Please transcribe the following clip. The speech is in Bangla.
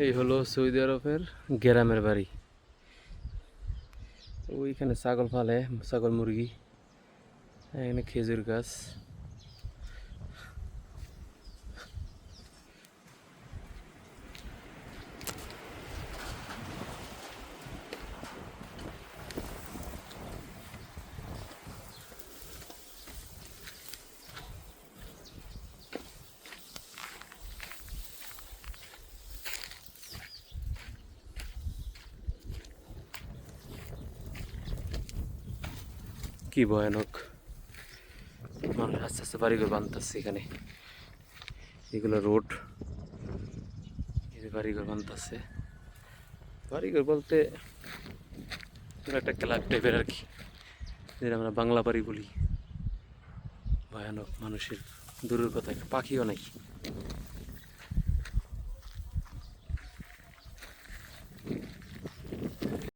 এই হলো সৌদি আরবের গ্রামের বাড়ি। ওইখানে ছাগল ফালে, ছাগল মুরগি, এখানে খেজুর গাছ। কি ভয়ানক, মানুষ আস্তে আস্তে বাড়িঘর বানতেছে এখানে। এগুলো রোড, বাড়িঘর বানতেছে। বাড়িঘর বলতে একটা ক্লাব টাইপের আর কি, যেটা আমরা বাংলা বাড়ি বলি। ভয়ানক, মানুষের দূরের কথা, একটা পাখিও নাই।